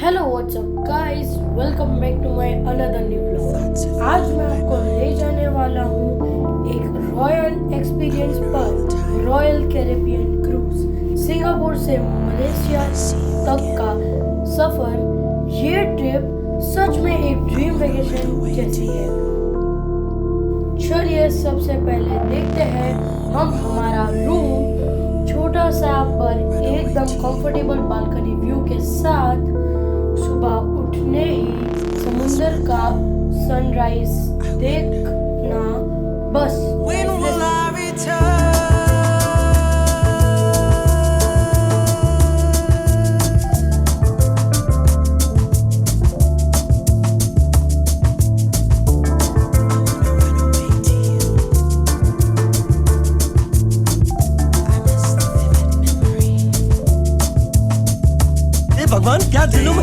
Hello what's up guys, welcome back to my another new vlog. आज मैं आपको ले जाने वाला हूँ एक रॉयल एक्सपीरियंस पर रॉयल कैरेबियन क्रूज। सिंगापुर से मलेशिया तक का सफर। ये ट्रिप सच में एक ड्रीम वेकेशन जैसी है। चलिए सबसे पहले देखते हैं हम हमारा रूम। छोटा सा पर एकदम कंफर्टेबल बालकनी व्यू के साथ। सुबह उठने ही समुंदर का सनराइज देखना बस। भगवान क्या दिलों में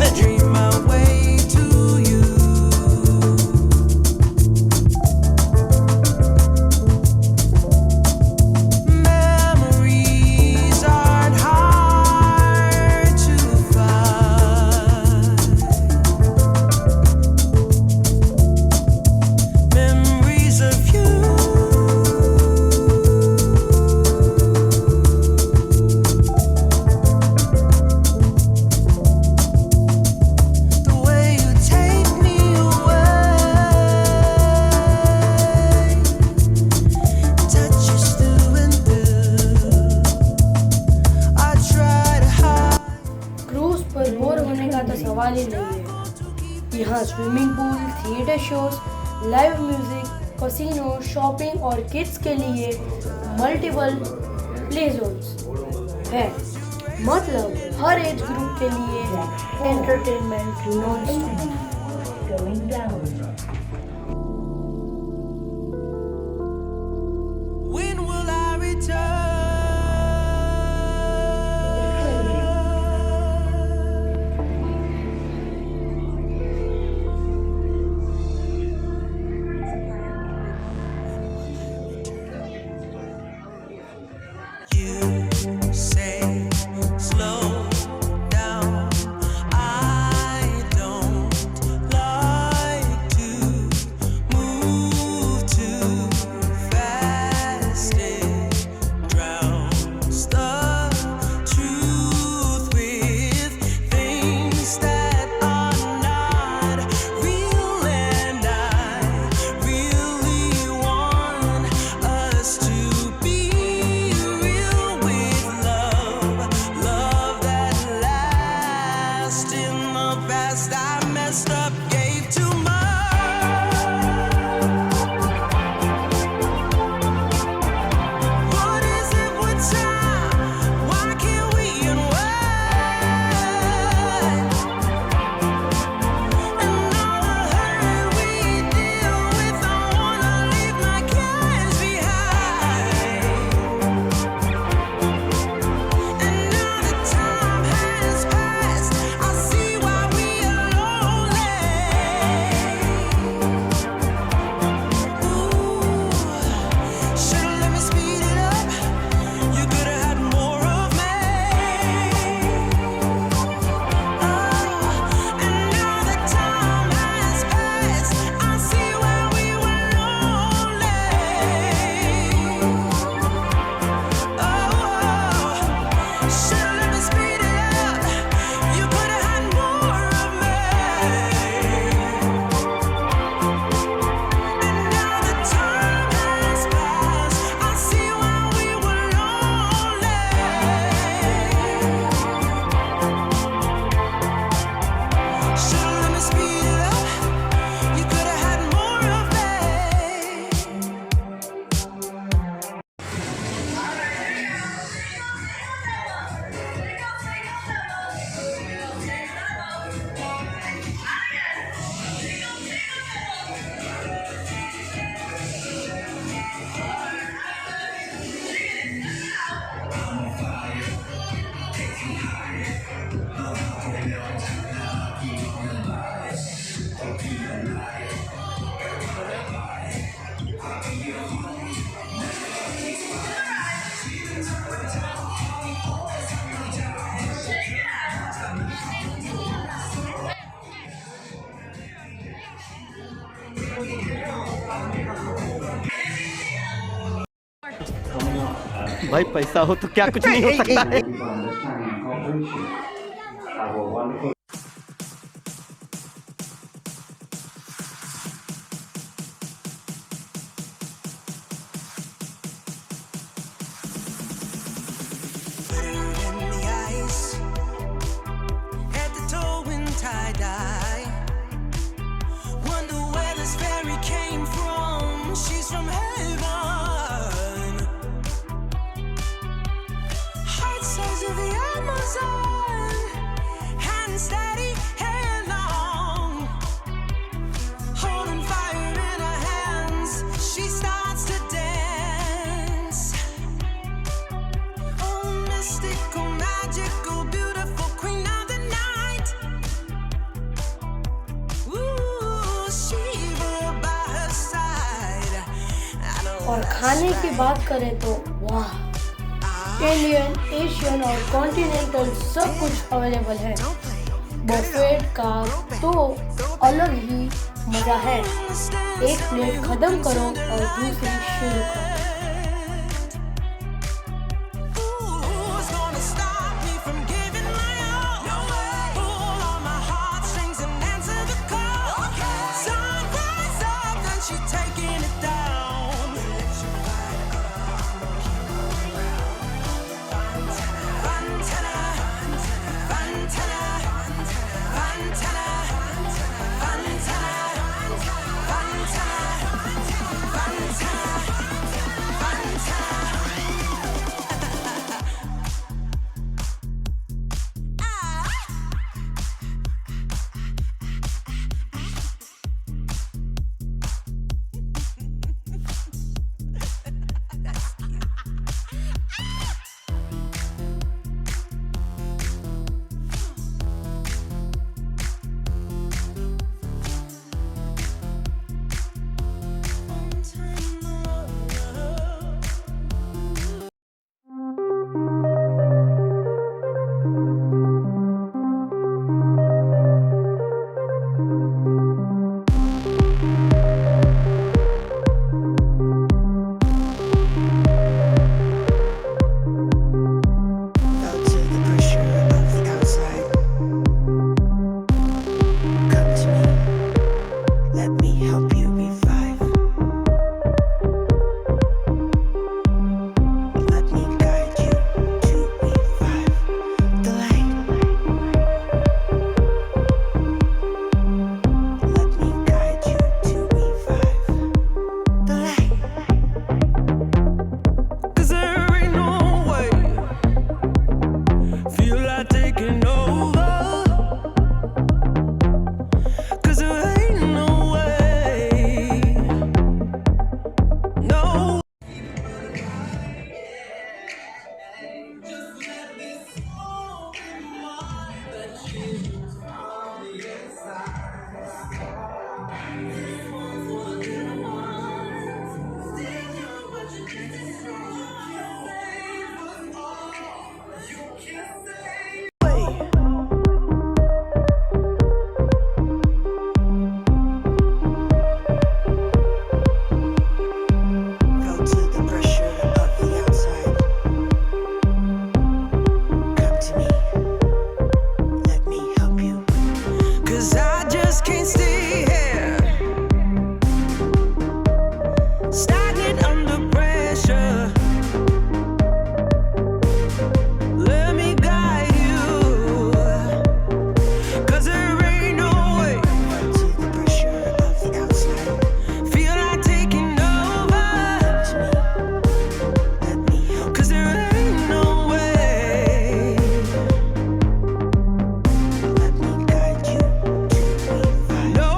सवाल ही नहीं है। यहाँ swimming pool, theatre shows, live music, casino, shopping और किड्स के लिए मल्टीपल प्ले जोन्स है। मतलब हर एज ग्रुप के लिए एंटरटेनमेंट नॉन स्टॉप। भाई पैसा हो तो क्या कुछ नहीं हो सकता है। और खाने की बात करें तो वाह, इंडियन, एशियन और कॉन्टिनेंटल सब कुछ अवेलेबल है। बफेट का तो अलग ही मजा है। एक प्लेट खत्म करो और दूसरी शुरू करो। No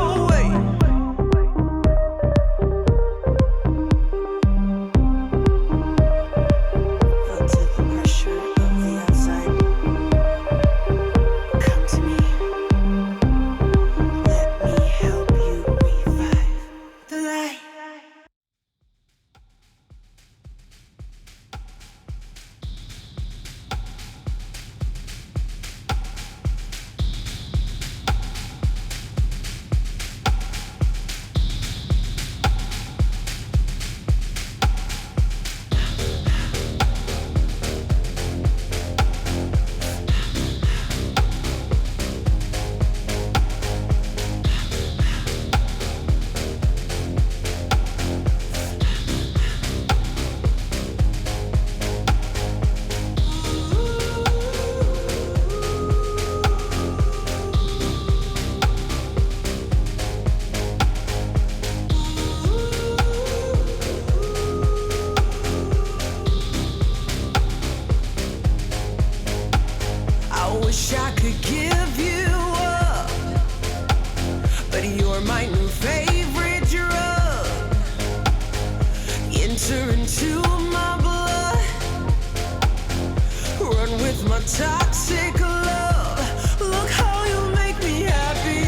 toxic love. Look how you make me happy.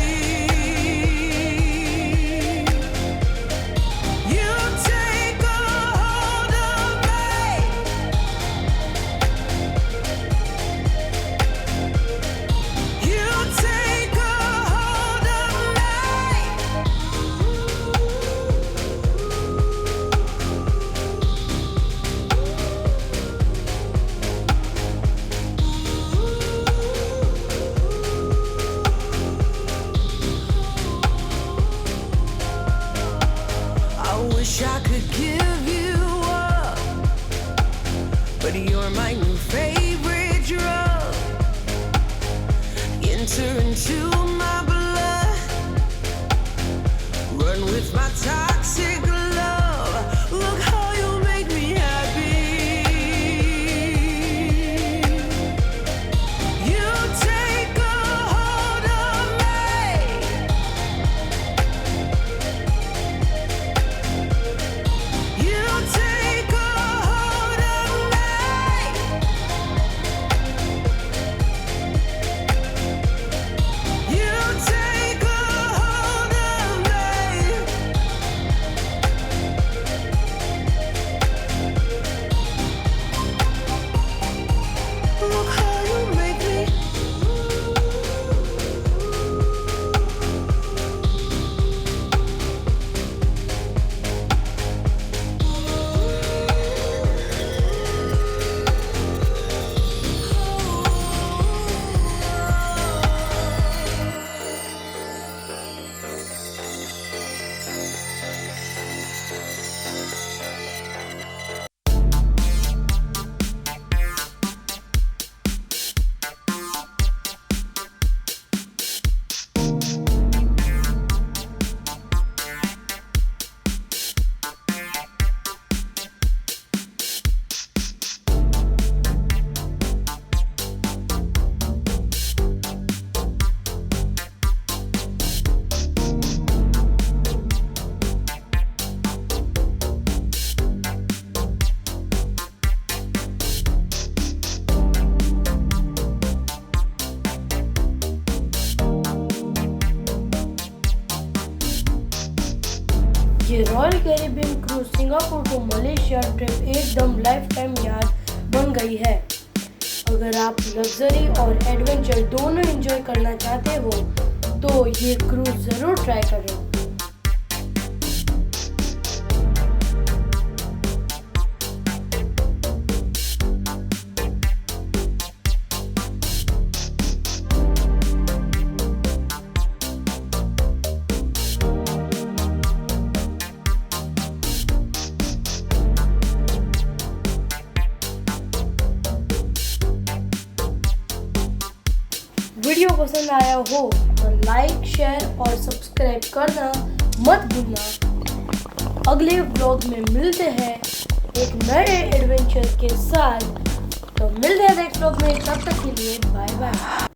You take a hold of me. You take a hold of me. I wish I could give you up, but you're my new favorite drug. Enter into my blood, run with my toxic love. Look how you make me happy. You take a hold of me. You take a hold of me. You take a hold of me. Look how you make me. ये Royal Caribbean cruise Singapore to Malaysia trip एकदम lifetime याद बन गई है। अगर आप luxury और adventure दोनों एंजॉय करना चाहते हो तो ये क्रूज जरूर ट्राई करें। वीडियो पसंद आया हो तो लाइक, शेयर और सब्सक्राइब करना मत भूलना। अगले व्लॉग में मिलते हैं एक नए एडवेंचर के साथ। तो मिलते हैं नेक्स्ट व्लॉग में, तब तक के लिए बाय बाय।